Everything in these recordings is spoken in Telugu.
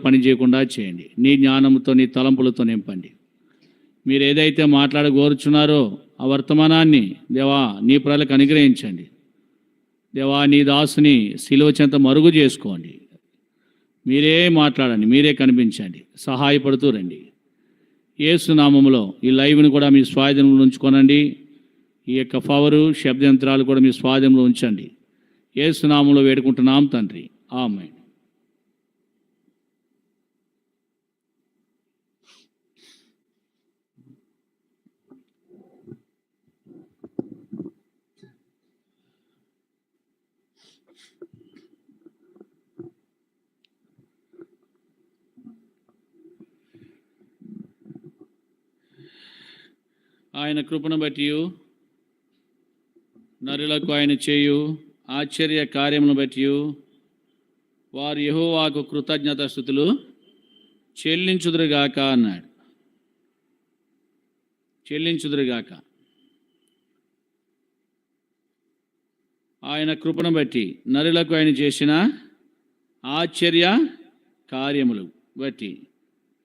పని చేయకుండా చేయండి. నీ జ్ఞానంతో నీ తలంపులతో నింపండి. మీరు ఏదైతే మాట్లాడగోరుచున్నారో ఆ వర్తమానాన్ని దేవా నీ ప్రజలకు అనుగ్రహించండి. దేవా నీ దాసుని శిలువ చెంత మరుగు చేసుకోండి. మీరే మాట్లాడండి, మీరే కనిపించండి, సహాయపడుతూ రండి. యేసు నామములో ఈ లైవ్ని కూడా మీ స్వాధీనంలో ఉంచుకోనండి. ఈ యొక్క పవరు శబ్ద యంత్రాలు కూడా మీ స్వాధీనంలో ఉంచండి. యేసు నామములో వేడుకుంటున్నాం తండ్రి, ఆమేన్. ఆయన కృపను బట్టి నరులకు ఆయన చేయు ఆశ్చర్య కార్యములను బట్టి వారు యెహోవాకు కృతజ్ఞతాస్తుతులు చెల్లించుదురుగాక అన్నాడు. చెల్లించుదురుగాక. ఆయన కృపను బట్టి నరులకు ఆయన చేసిన ఆశ్చర్య కార్యములు బట్టి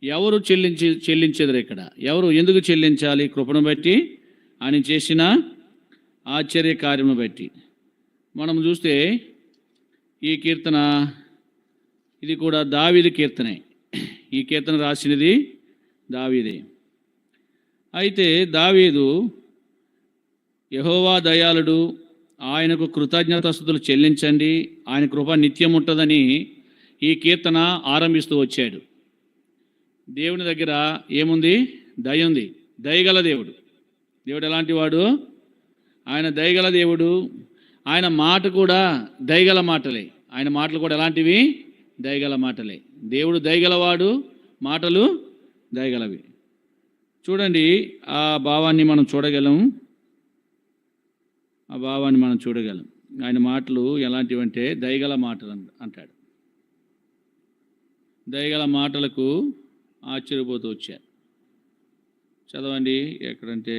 ఎవరు చెల్లించేదరు? ఇక్కడ ఎవరు ఎందుకు చెల్లించాలి? కృపను బట్టి, ఆయన చేసిన ఆశ్చర్య కార్యమును బట్టి. మనం చూస్తే ఈ కీర్తన, ఇది కూడా దావీదు కీర్తనే. ఈ కీర్తన రాసినది దావీదే. అయితే దావీదు యెహోవా దయాళుడు, ఆయనకు కృతజ్ఞతాస్తుతులు చెల్లించండి, ఆయన కృప నిత్యం ఉంటుందని ఈ కీర్తన ఆరంభిస్తూ వచ్చాడు. దేవుని దగ్గర ఏముంది? దయ ఉంది. దయగల దేవుడు. దేవుడు ఎలాంటి వాడు? ఆయన దయగల దేవుడు. ఆయన మాట కూడా దయగల మాటలే. ఆయన మాటలు కూడా ఎలాంటివి? దయగల మాటలే. దేవుడు దయగలవాడు, మాటలు దయగలవి. చూడండి, ఆ భావాన్ని మనం చూడగలం. ఆ భావాన్ని మనం చూడగలం. ఆయన మాటలు ఎలాంటివంటే దయగల మాటలు అంటాడు. దయగల మాటలకు ఆశ్చర్యపోతూ వచ్చారు. చదవండి, ఎక్కడంటే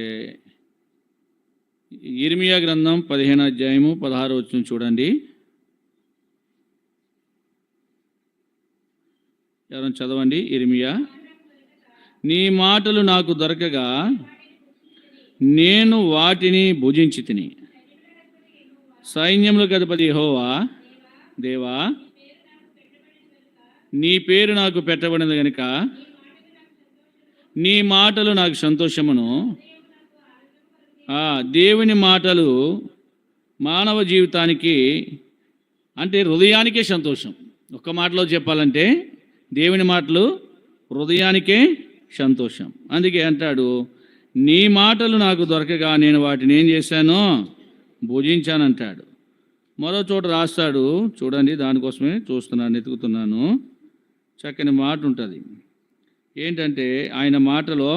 ఇర్మియా గ్రంథం 15వ అధ్యాయము 16వ వచనం చూడండి. ఎవరైనా చదవండి. ఇర్మియా, నీ మాటలు నాకు దొరకగా నేను వాటిని భుజించి తిని, సైన్యములకు అధిపతి యెహోవా దేవా, నీ పేరు నాకు పెట్టబడినది గనుక నీ మాటలు నాకు సంతోషమును. దేవుని మాటలు మానవ జీవితానికి అంటే హృదయానికే సంతోషం. ఒక్క మాటలో చెప్పాలంటే దేవుని మాటలు హృదయానికే సంతోషం. అందుకే అంటాడు, నీ మాటలు నాకు దొరకగా నేను వాటిని ఏం చేశాను? భుజించానంటాడు. మరో చోట రాస్తాడు, చూడండి, దానికోసమే చూస్తున్నాను, ఎతుకుతున్నాను. చక్కని మాట ఉంటుంది. ఏంటంటే ఆయన మాటలో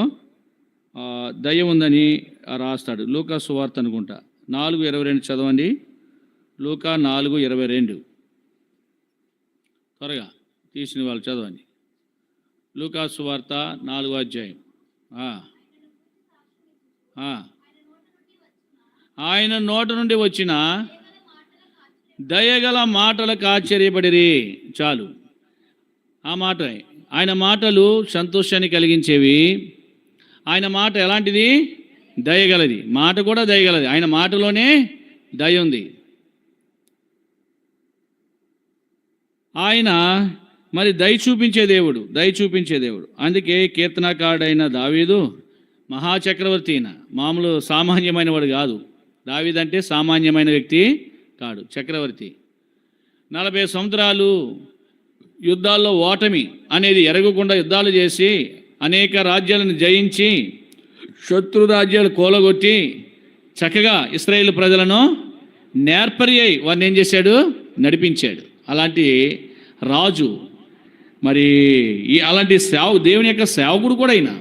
దయ ఉందని రాస్తాడు. లూకా సువార్త అనుకుంటా 4:22 చదవండి. లూకా 4:22 త్వరగా తీసిన వాళ్ళు చదవండి. లూకా సువార్త 4వ అధ్యాయం. ఆయన నోట నుండి వచ్చిన దయగల మాటలకు ఆశ్చర్యపడిరి. చాలు, ఆ మాట. ఆయన మాటలు సంతోషాన్ని కలిగించేవి. ఆయన మాట ఎలాంటిది? దయగలది. మాట కూడా దయగలది. ఆయన మాటలోనే దయ ఉంది. ఆయన మరి దయ చూపించే దేవుడు, దయ చూపించే దేవుడు. అందుకే కీర్తనకారుడైన దావీదు మహాచక్రవర్తి అయిన, మామూలు సామాన్యమైన వాడు కాదు. దావీదు అంటే సామాన్యమైన వ్యక్తి కాడు, చక్రవర్తి. 40 సంవత్సరాలు యుద్ధాల్లో ఓటమి అనేది ఎరగకుండా యుద్ధాలు చేసి అనేక రాజ్యాలను జయించి శత్రు రాజ్యాలు కూలగొట్టి చక్కగా ఇశ్రాయేలు ప్రజలను నేర్పరి అయి వారిని ఏం చేశాడు? నడిపించాడు. అలాంటి రాజు, మరి అలాంటి దేవుని యొక్క సేవకుడు కూడా అయినా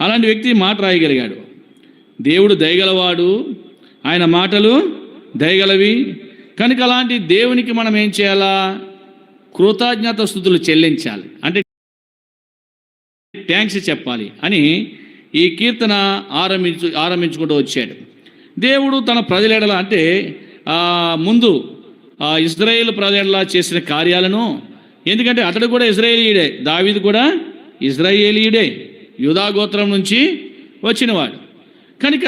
అలాంటి వ్యక్తి మాట రాయగలిగాడు. దేవుడు దయగలవాడు, ఆయన మాటలు దయగలవి. కనుక అలాంటి దేవునికి మనం ఏం చేయాలా? కృతజ్ఞతాస్తుతులు చెల్లించాలి, అంటే థ్యాంక్స్ చెప్పాలి అని ఈ కీర్తన ఆరంభించుకుంటూ వచ్చాడు. దేవుడు తన ప్రజల అంటే ముందు ఇశ్రాయేలు ప్రజల చేసిన కార్యాలను ఎందుకంటే అతడు కూడా ఇశ్రాయేలీయుడే, దావీదు కూడా ఇశ్రాయేలీయుడే, యూదా గోత్రం నుంచి వచ్చినవాడు. కనుక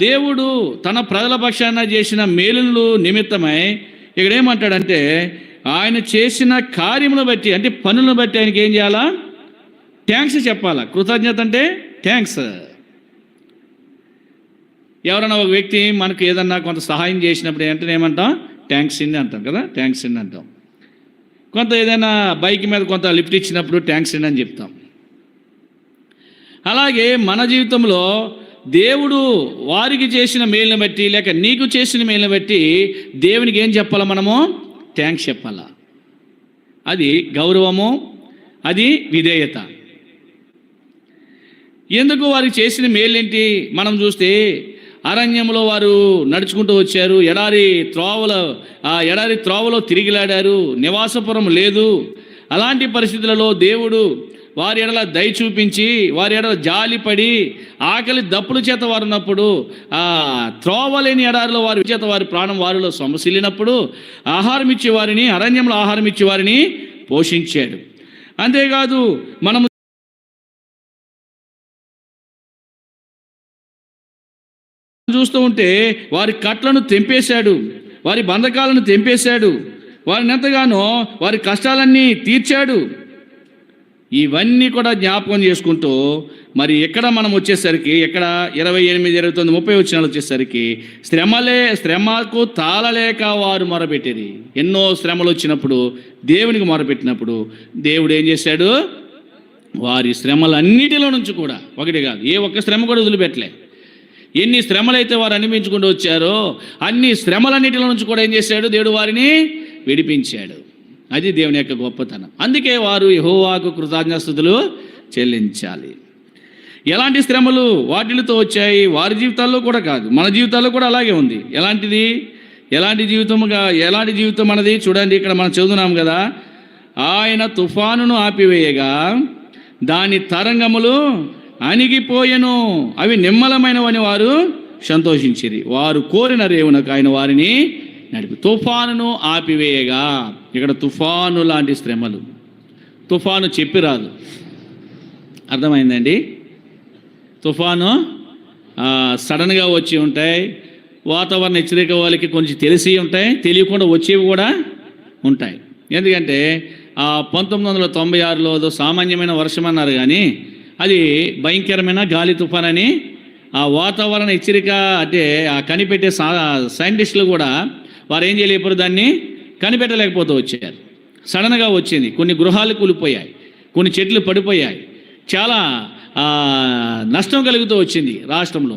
దేవుడు తన ప్రజల పక్షాన చేసిన మేలులు నిమిత్తమై ఇక్కడ ఏమంటాడంటే ఆయన చేసిన కార్యములను బట్టి, అంటే పనులను బట్టి ఆయనకి ఏం చేయాలా? థ్యాంక్స్ చెప్పాలా. కృతజ్ఞత అంటే థ్యాంక్స్. ఎవరైనా ఒక వ్యక్తి మనకు ఏదన్నా కొంత సహాయం చేసినప్పుడు ఏంటంటే ఏమంటాం? థ్యాంక్స్ అండి అంటాం కదా, థ్యాంక్స్ అండి అంటాం. కొంత ఏదైనా బైక్ మీద కొంత లిఫ్ట్ ఇచ్చినప్పుడు థ్యాంక్స్ అండి అని చెప్తాం. అలాగే మన జీవితంలో దేవుడు వారికి చేసిన మేలుని బట్టి, లేక నీకు చేసిన మేలుని బట్టి దేవునికి ఏం చెప్పాలా? మనము థ్యాంక్స్ చెప్పాలా. అది గౌరవము, అది విధేయత. ఎందుకు వారికి చేసిన మేలేంటి? మనం చూస్తే అరణ్యంలో వారు నడుచుకుంటూ వచ్చారు, ఎడారి త్రోవలో తిరిగిలాడారు, నివాసపురం లేదు. అలాంటి పరిస్థితులలో దేవుడు వారి ఎడల దయ చూపించి, వారి ఎడల జాలిపడి, ఆకలి దప్పుల చేత వారు ఉన్నప్పుడు, ఆ త్రోవలేని ఎడారిలో వారి చేత వారి ప్రాణం వారిలో సొమసిల్లినప్పుడు ఆహారం ఇచ్చే వారిని, అరణ్యంలో ఆహారం ఇచ్చే వారిని పోషించాడు. అంతేకాదు మనము చూస్తూ ఉంటే వారి కట్లను తెంపేశాడు, వారి బంధకాలను తెంపేశాడు, వారిని ఎంతగానో వారి కష్టాలన్నీ తీర్చాడు. ఇవన్నీ కూడా జ్ఞాపకం చేసుకుంటూ మరి ఎక్కడ మనం వచ్చేసరికి, ఎక్కడ 28, 29, 30 వచనాలు వచ్చేసరికి శ్రమకు తాళలేక వారు మొరపెట్టిరి. ఎన్నో శ్రమలు వచ్చినప్పుడు దేవునికి మొరపెట్టినప్పుడు దేవుడు ఏం చేశాడు? వారి శ్రమలన్నిటిలో నుంచి కూడా, ఒకటి కాదు, ఏ ఒక్క శ్రమ కూడా వదిలిపెట్టలే. ఎన్ని శ్రమలైతే వారు అనిపించుకుంటూ వచ్చారో అన్ని శ్రమలన్నిటిలో నుంచి కూడా ఏం చేశాడు? దేవుడు వారిని విడిపించాడు. అది దేవుని యొక్క గొప్పతనం. అందుకే వారు యెహోవాకు కృతజ్ఞతాస్తుతులు చెల్లించాలి. ఎలాంటి శ్రమలు వాటిలతో వచ్చాయి? వారి జీవితాల్లో కూడా కాదు, మన జీవితాల్లో కూడా అలాగే ఉంది. ఎలాంటి జీవితం మనది? చూడండి, ఇక్కడ మనం చదువుతున్నాం కదా, ఆయన తుఫానును ఆపివేయగా దాని తరంగములు అణిగిపోయెను, అవి నిమ్మలమైనవని వారు సంతోషించిరి. వారు కోరిన రేవునకు ఆయన వారిని నడిపి. తుఫానును ఆపివేయగా, ఇక్కడ తుఫాను లాంటి శ్రమలు. తుఫాను చెప్పి రాదు, అర్థమైందండి? తుఫాను సడన్గా వచ్చి ఉంటాయి. వాతావరణ హెచ్చరిక వాళ్ళకి కొంచెం తెలిసి ఉంటాయి, తెలియకుండా వచ్చేవి కూడా ఉంటాయి. ఎందుకంటే 1996లో సామాన్యమైన వర్షం అన్నారు, కానీ అది భయంకరమైన గాలి తుఫాన్ అని ఆ వాతావరణ హెచ్చరిక, అంటే ఆ కనిపెట్టే సైంటిస్టులు కూడా వారు ఏం చేయలేకపోయారు, దాన్ని కనిపెట్టలేకపోతూ వచ్చారు. సడన్గా వచ్చింది. కొన్ని గృహాలు కూలిపోయాయి, కొన్ని చెట్లు పడిపోయాయి, చాలా నష్టం కలుగుతూ వచ్చింది రాష్ట్రంలో.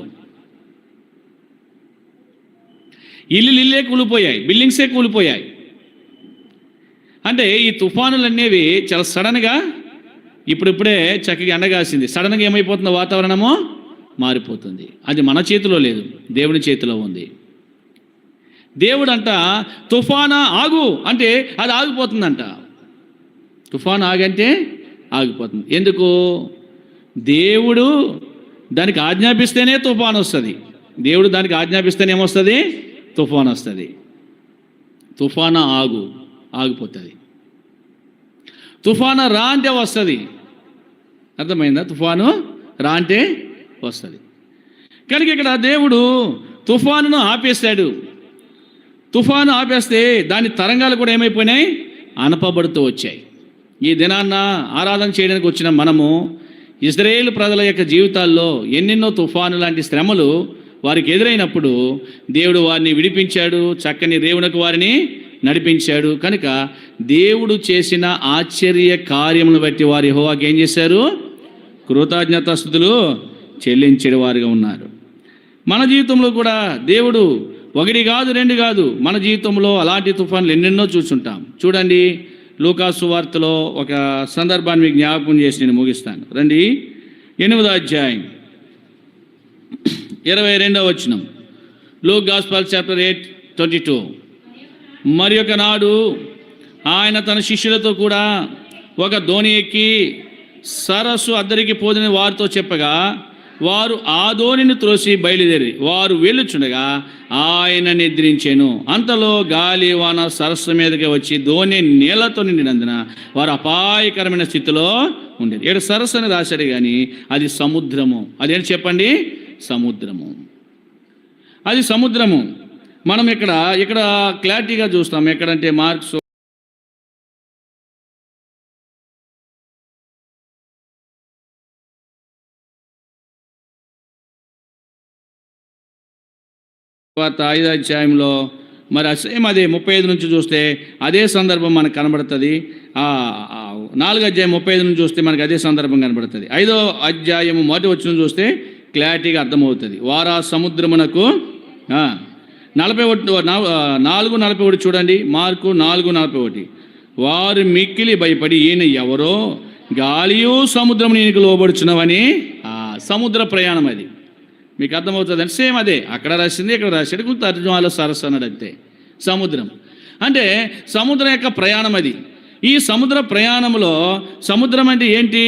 ఇళ్ళే కూలిపోయాయి, బిల్డింగ్సే కూలిపోయాయి. అంటే ఈ తుఫానులు అనేవి చాలా సడన్గా, ఇప్పుడిప్పుడే చక్కగా ఎండగాసింది, సడన్గా ఏమైపోతుందో వాతావరణము మారిపోతుంది. అది మన చేతిలో లేదు, దేవుని చేతిలో ఉంది. దేవుడు అంట తుఫాను ఆగు అంటే అది ఆగిపోతుందంట. తుఫాను ఆగంటే ఆగిపోతుంది. ఎందుకు? దేవుడు దానికి ఆజ్ఞాపిస్తేనే తుఫాను వస్తుంది. దేవుడు దానికి ఆజ్ఞాపిస్తేనే ఏమొస్తుంది? తుఫాను వస్తుంది. తుఫాను ఆగిపోతుంది. తుఫాను రా అంటే వస్తుంది. అర్థమైందా? తుఫాను రా అంటే వస్తుంది. కనుక ఇక్కడ దేవుడు తుఫానును ఆపేశాడు. తుఫాను ఆపేస్తే దాని తరంగాలు కూడా ఏమైపోయినాయి? అనపబడుతూ వచ్చాయి. ఈ దినాన్న ఆరాధన చేయడానికి వచ్చిన మనము ఇశ్రాయేలు ప్రజల యొక్క జీవితాల్లో ఎన్నెన్నో తుఫాను లాంటి శ్రమలు వారికి ఎదురైనప్పుడు దేవుడు వారిని విడిపించాడు, చక్కని రేవునకు వారిని నడిపించాడు. కనుక దేవుడు చేసిన ఆశ్చర్య కార్యములను బట్టి వారి యెహోవాకు ఏం చేశారు? కృతజ్ఞతాస్తుతులు చెల్లించే వారుగా ఉన్నారు. మన జీవితంలో కూడా దేవుడు ఒకటి కాదు, రెండు కాదు, మన జీవితంలో అలాంటి తుఫాన్లు ఎన్నెన్నో చూసుంటాం. చూడండి, లూకాసు సువార్తలో ఒక సందర్భాన్ని మీకు జ్ఞాపకం చేసి నేను ముగిస్తాను. రండి, 8వ అధ్యాయం 22వ వచనం. Luke gospel chapter 8:22. మరి ఒక నాడు ఆయన తన శిష్యులతో కూడా ఒక దోణి ఎక్కి సరస్సు అద్దరికి పోదని వారితో చెప్పగా వారు ఆ ధోనిని త్రోసి బయలుదేరి వారు వెళ్ళుచుండగా ఆయన నిద్రించెను. అంతలో గాలి వాన సరస్సు మీదకి వచ్చి ధోని నీళ్లతో నిండినందున వారు అపాయకరమైన స్థితిలో ఉండేది. ఇక్కడ సరస్సు అని రాశాడు కానీ అది సముద్రము. అదేంటి చెప్పండి? సముద్రము. అది సముద్రము. మనం ఇక్కడ క్లారిటీగా చూస్తాం. ఎక్కడంటే మార్క్స్ 5వ అధ్యాయంలో మరి సేమ్ అదే 35 నుంచి చూస్తే అదే సందర్భం మనకు కనబడుతుంది. 4వ అధ్యాయం 35 నుంచి చూస్తే మనకు అదే సందర్భం కనబడుతుంది. 5వ అధ్యాయం మొదటి వచనం చూస్తే క్లారిటీగా అర్థమవుతుంది. వారా సముద్రమునకు 4:41 చూడండి. మార్కు 4:41 వారు మిక్కిలి భయపడి ఈయన ఎవరో గాలియు సముద్రము ఈయనకు లోబడుచున్నవని. సముద్ర ప్రయాణం అది మీకు అర్థమవుతుంది అంటే సేమ్ అదే అక్కడ రాసింది ఇక్కడ రాశాడు. కొంత తర్జుమాలో సరస్సు అన్నాడు అంతే. సముద్రం అంటే సముద్రం యొక్క ప్రయాణం అది. ఈ సముద్ర ప్రయాణంలో సముద్రం అంటే ఏంటి?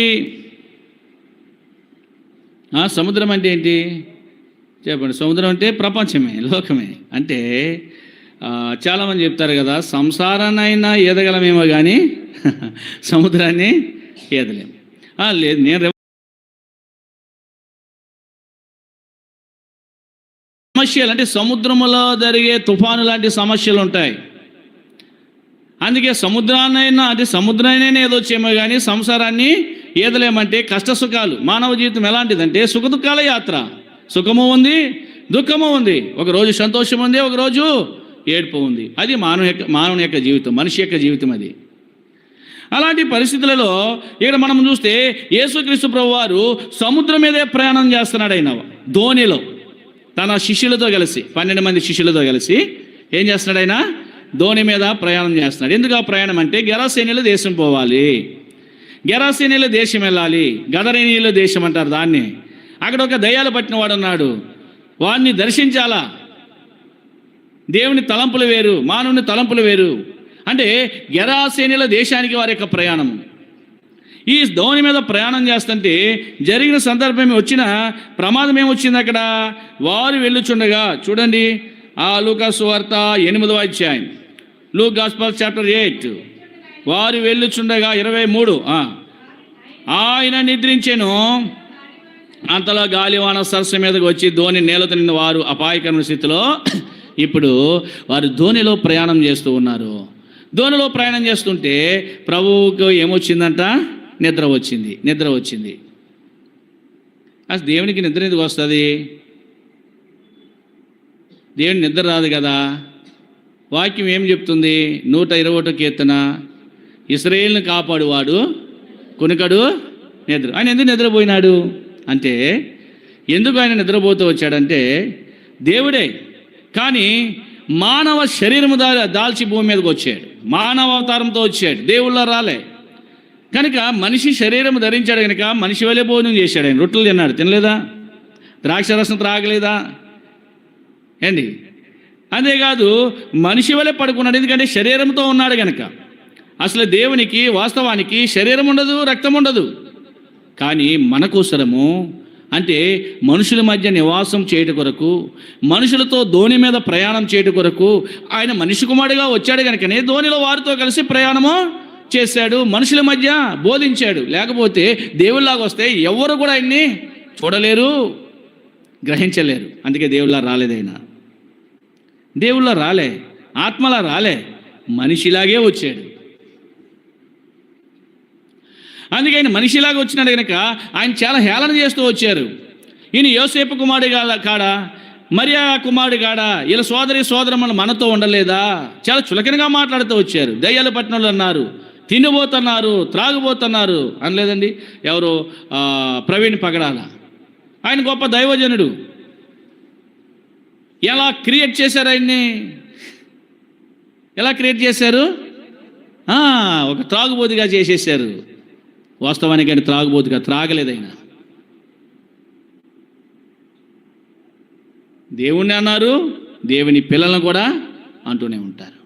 సముద్రం అంటే ఏంటి చెప్పండి? సముద్రం అంటే ప్రపంచమే, లోకమే. అంటే చాలామంది చెప్తారు కదా, సంసారాన్నైనా ఈదగలమేమో కానీ సముద్రాన్ని ఈదలేము. లేదు, నేను సమస్యలు అంటే సముద్రంలో జరిగే తుఫాను లాంటి సమస్యలు ఉంటాయి. అందుకే సముద్రాన్నైనా అంటే సముద్రాన్నైనా ఏదొచ్చేమో కానీ సంసారాన్ని ఈదలేమంటే కష్ట సుఖాలు. మానవ జీవితం ఎలాంటిదంటే సుఖ దుఃఖాల యాత్ర. సుఖము ఉంది, దుఃఖము ఉంది. ఒకరోజు సంతోషం ఉంది, ఒకరోజు ఏడుపు ఉంది. అది మానవుని యొక్క జీవితం, మనిషి యొక్క జీవితం అది. అలాంటి పరిస్థితులలో ఇక్కడ మనం చూస్తే యేసుక్రీస్తు ప్రభువారు సముద్రం మీదే ప్రయాణం చేస్తున్నాడు. ఆయన ధోనిలో తన శిష్యులతో కలిసి 12 మంది శిష్యులతో కలిసి ఏం చేస్తున్నాడు? ఆయన ధోని మీద ప్రయాణం చేస్తున్నాడు. ఎందుకు ఆ ప్రయాణం అంటే గెరాసేనీల దేశం పోవాలి, గెరాసేనీల దేశం వెళ్ళాలి. గదరేనీల దేశం అంటారు దాన్ని. అక్కడ ఒక దయ్యాలు పట్టిన వాడు ఉన్నాడు, వాడిని దర్శించాలా. దేవుని తలంపులు వేరు, మానవుని తలంపులు వేరు. అంటే గెరాసేనీల దేశానికి వారి యొక్క ప్రయాణం. ఈ ధోని మీద ప్రయాణం చేస్తుంటే జరిగిన సందర్భం వచ్చిన ప్రమాదం ఏమొచ్చింది అక్కడ? వారు వెళ్ళుచుండగా చూడండి, లూకా సువార్త 8వ అధ్యాయం, లూక్ గాస్పెల్ చాప్టర్ 8. వారు వెళ్ళుచుండగా 23 ఆయన నిద్రించెను. అంతలో గాలివాన సరస్సు మీదకి వచ్చి ధోని నీళ్లతో నిన్న వారు అపాయకరమైన స్థితిలో. ఇప్పుడు వారు ధోనిలో ప్రయాణం చేస్తూ ఉన్నారు. ధోనిలో ప్రయాణం చేస్తుంటే ప్రభువుకు ఏమొచ్చిందంట? నిద్ర వచ్చింది. అసలు దేవునికి నిద్ర ఎందుకు వస్తుంది? దేవుని నిద్ర రాదు కదా. వాక్యం ఏం చెప్తుంది? 121 కీర్తన, ఇశ్రాయేలును కాపాడువాడు కునుకడు నిద్ర. ఆయన ఎందుకు నిద్రపోయినాడు అంటే, ఎందుకు ఆయన నిద్రపోతూ వచ్చాడంటే దేవుడే, కానీ మానవ శరీరము దాల్చి భూమి మీదకి వచ్చాడు. మానవ అవతారంతో వచ్చాడు, దేవుళ్ళ రాలే. కనుక మనిషి శరీరం ధరించాడు కనుక మనిషి వలె భోజనం చేశాడు. ఆయన రొట్టెలు తిన్నాడు, తినలేదా? ద్రాక్షరసం త్రాగలేదా? ఏంటి? అంతేకాదు మనిషి వలె పడుకున్నాడు, ఎందుకంటే శరీరంతో ఉన్నాడు కనుక. అసలు దేవునికి వాస్తవానికి శరీరం ఉండదు, రక్తం ఉండదు. కానీ మన కోసరము అంటే మనుషుల మధ్య నివాసం చేయట కొరకు, మనుషులతో ధోని మీద ప్రయాణం చేయట కొరకు ఆయన మనిషి కుమారుడిగా వచ్చాడు కనుకనే ధోనిలో వారితో కలిసి ప్రయాణము చేశాడు, మనుషుల మధ్య బోధించాడు. లేకపోతే దేవుళ్ళలాగా వస్తే ఎవరు కూడా ఆయన్ని చూడలేరు, గ్రహించలేరు. అందుకే దేవుళ్ళ రాలేదైనా, దేవుళ్ళ రాలే, ఆత్మలా రాలే, మనిషిలాగే వచ్చాడు. అందుకే ఆయన మనిషిలాగా వచ్చినాడు కనుక ఆయన చాలా హేళన చేస్తూ వచ్చారు. ఈయన యోసేపు కుమారుడు కాడా, మరియా కుమారుడు కాడా, వీళ్ళ సోదరమ్మలు మనతో ఉండలేదా? చాలా చులకనగా మాట్లాడుతూ వచ్చారు. దయ్యాలు పట్టినోళ్ళు అన్నారు, తినబోతున్నారు, త్రాగుబోతున్నారు అనలేదండి. ఎవరు? ప్రవీణ్ పగడాల. ఆయన గొప్ప దైవజనుడు. ఎలా క్రియేట్ చేశారు ఆయన్ని? ఎలా క్రియేట్ చేశారు? ఒక త్రాగుబోతుగా చేసేసారు. వాస్తవానికి ఆయన త్రాగుబోతుగా త్రాగలేదైనా. దేవుణ్ణి అన్నారు, దేవుని పిల్లలను కూడా అంటూనే ఉంటారు.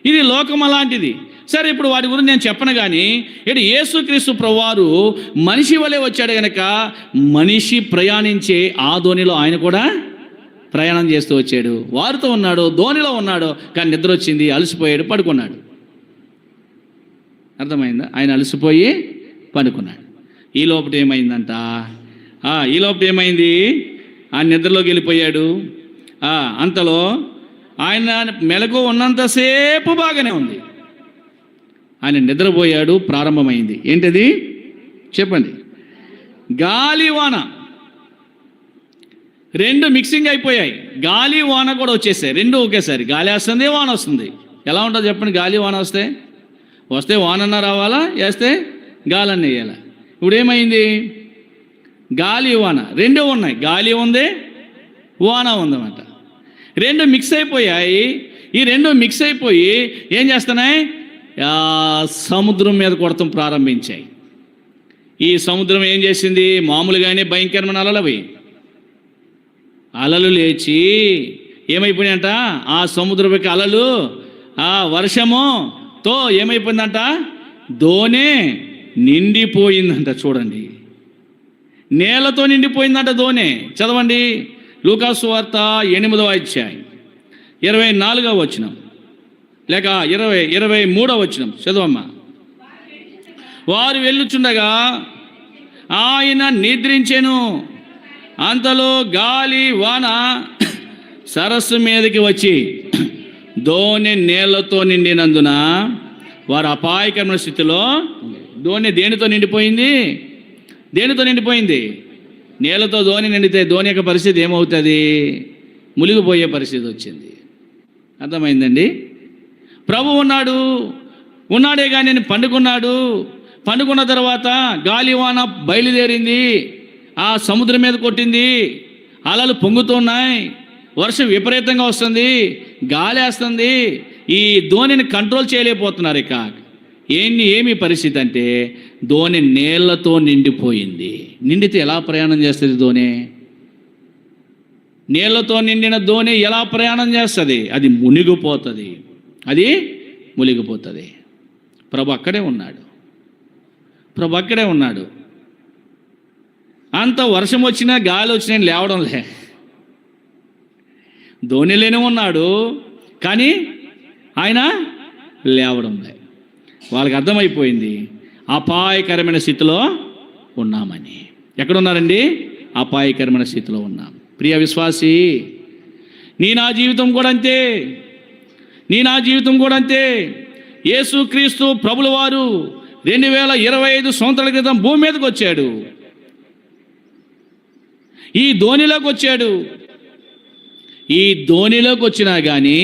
ఇది లోకం అలాంటిది. సరే, ఇప్పుడు వాటి గురించి నేను చెప్పను. కానీ ఇటు యేసుక్రీస్తు ప్రభువారు మనిషి వలె వచ్చాడు కనుక మనిషి ప్రయాణించే ఆ ధోనిలో ఆయన కూడా ప్రయాణం చేస్తూ వచ్చాడు. వారితో ఉన్నాడు, ధోనిలో ఉన్నాడు. కానీ నిద్ర వచ్చింది, అలసిపోయాడు, పడుకున్నాడు. అర్థమైందా? ఆయన అలసిపోయి పడుకున్నాడు. ఈ లోపల ఏమైందంట? ఈ లోపల ఏమైంది? ఆయన నిద్రలోకి వెళ్ళిపోయాడు. అంతలో ఆయన మెలకు ఉన్నంతసేపు బాగానే ఉంది. ఆయన నిద్రపోయాడు, ప్రారంభమైంది. ఏంటది చెప్పండి? గాలి వాన రెండు మిక్సింగ్ అయిపోయాయి. గాలి వాన కూడా వచ్చేసాయి, రెండు ఒకేసారి. గాలి వస్తుంది, వాన వస్తుంది. ఎలా ఉంటుంది చెప్పండి? గాలి వాన వస్తే వానన్నా రావాలా, వేస్తే గాలన్న వేయాలా? ఇప్పుడు ఏమైంది? గాలి వాన రెండు ఉన్నాయి. గాలి ఉంది, వాన ఉందన్నమాట. రెండు మిక్స్ అయిపోయాయి. ఈ రెండు మిక్స్ అయిపోయి ఏం చేస్తున్నాయి? సముద్రం మీద కొడతాం ప్రారంభించాయి. ఈ సముద్రం ఏం చేసింది? మామూలుగానే భయంకరమైన అలలు లేచి ఏమైపోయినాయంట? ఆ సముద్రపు అలలు వర్షముతో ఏమైపోయిందంట? ధోని నిండిపోయిందంట. చూడండి, నేలతో నిండిపోయిందంట ధోని. చదవండి, లూకాసు వార్త 8వ అధ్యాయం 24వ వచనం లేక 23వ వచనం చదవమ్మా. వారు వెళ్ళుచుండగా ఆయన నిద్రించెను. అంతలో గాలి వాన సరస్సు మీదకి వచ్చి ధోని నీళ్లతో నిండినందున వారు అపాయకరమైన స్థితిలో. ధోని దేనితో నిండిపోయింది? దేనితో నిండిపోయింది? నీళ్లతో ధోని నిండితే ధోని యొక్క పరిస్థితి ఏమవుతుంది? మునిగిపోయే పరిస్థితి వచ్చింది. అర్థమైందండి? ప్రభు ఉన్నాడే కానీ నేను పండుకున్న తర్వాత గాలివాన బయలుదేరింది, ఆ సముద్రం మీద కొట్టింది, అలలు పొంగుతున్నాయి, వర్షం విపరీతంగా వస్తుంది, గాలి వేస్తుంది. ఈ ధోనిని కంట్రోల్ చేయలేకపోతున్నారు. ఇక ఏమి పరిస్థితి అంటే ధోని నీళ్లతో నిండిపోయింది. నిండితే ఎలా ప్రయాణం చేస్తుంది ధోని? నీళ్లతో నిండిన ధోని ఎలా ప్రయాణం చేస్తుంది? అది మునిగిపోతుంది. ప్రభు అక్కడే ఉన్నాడు. అంత వర్షం వచ్చినా గాలి వచ్చినా లేవడంలే. ధోనిలోనే ఉన్నాడు, కానీ ఆయన లేవడంలే. వాళ్ళకి అర్థమైపోయింది అపాయకరమైన స్థితిలో ఉన్నామని. ఎక్కడున్నారండి? అపాయకరమైన స్థితిలో ఉన్నాం. ప్రియ విశ్వాసి, నా జీవితం కూడా అంతే. యేసుక్రీస్తు ప్రభుల వారు 2025 సంవత్సరాల క్రితం భూమి మీదకి వచ్చాడు. ఈ ధోనిలోకి వచ్చినా కానీ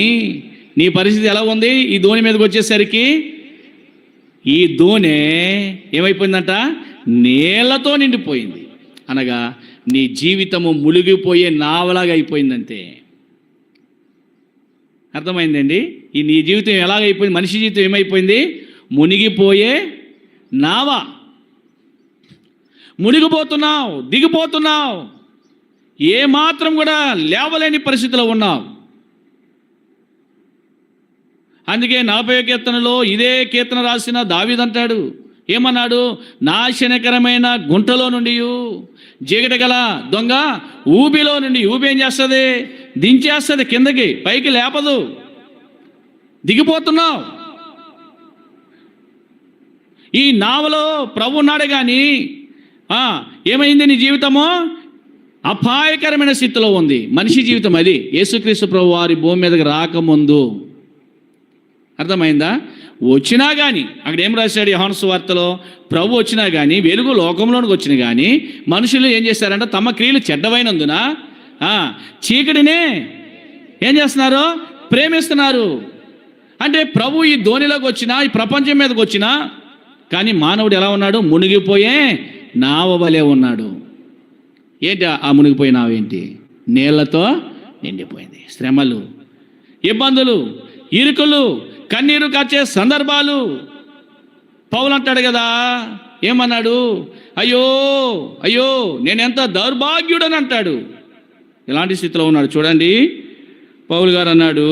నీ పరిస్థితి ఎలా ఉంది? ఈ ధోని మీదకి వచ్చేసరికి ఈ ధోని ఏమైపోయిందంట? నీళ్లతో నిండిపోయింది. అనగా నీ జీవితము మునిగిపోయే నావలాగా అయిపోయిందంతే. అర్థమైందండి? నీ జీవితం ఎలాగైపోయింది? మనిషి జీవితం ఏమైపోయింది? మునిగిపోయే నావ. మునిగిపోతున్నావు, దిగిపోతున్నావు, ఏమాత్రం కూడా లేవలేని పరిస్థితిలో ఉన్నావు. అందుకే 40వ కీర్తనలో ఇదే కీర్తన రాసిన దావీదు అంటాడు, ఏమన్నాడు? నాశనకరమైన గుంటలో నుండి, చీకటి గల దొంగ ఊబిలో నుండి. ఊబి ఏం చేస్తుంది? దించేస్తుంది కిందకి, పైకి లేపదు. దిగిపోతున్నావు. ఈ నావలో ప్రభు ఉన్నాడే కానీ ఏమైంది? నీ జీవితము అపాయకరమైన స్థితిలో ఉంది. మనిషి జీవితం అది. యేసుక్రీస్తు ప్రభు వారి భూమి మీదకి రాకముందు. అర్థమైందా? వచ్చినా కానీ అక్కడ ఏం రాశాడు యోహాను సువార్తలో? ప్రభు వచ్చినా కానీ, వెలుగు లోకంలోనికి వచ్చినా కానీ మనుషులు ఏం చేస్తారంటే తమ క్రియలు చెడ్డవైనందున చీకటినే ఏం చేస్తున్నారు? ప్రేమిస్తున్నారు. అంటే ప్రభు ఈ ధోనిలోకి వచ్చినా, ఈ ప్రపంచం మీదకి వచ్చినా కానీ మానవుడు ఎలా ఉన్నాడు? మునిగిపోయే నావ వలె ఉన్నాడు. ఏంటి ఆ మునిగిపోయే నావ? ఏంటి? నీళ్లతో నిండిపోయింది. శ్రమలు, ఇబ్బందులు, ఇరుకులు, కన్నీరు కార్చే సందర్భాలు. పౌలు అంటాడు కదా, ఏమన్నాడు? అయ్యో నేనెంత దౌర్భాగ్యుడని అంటాడు. ఎలాంటి స్థితిలో ఉన్నాడు చూడండి. పౌలు గారు అన్నాడు,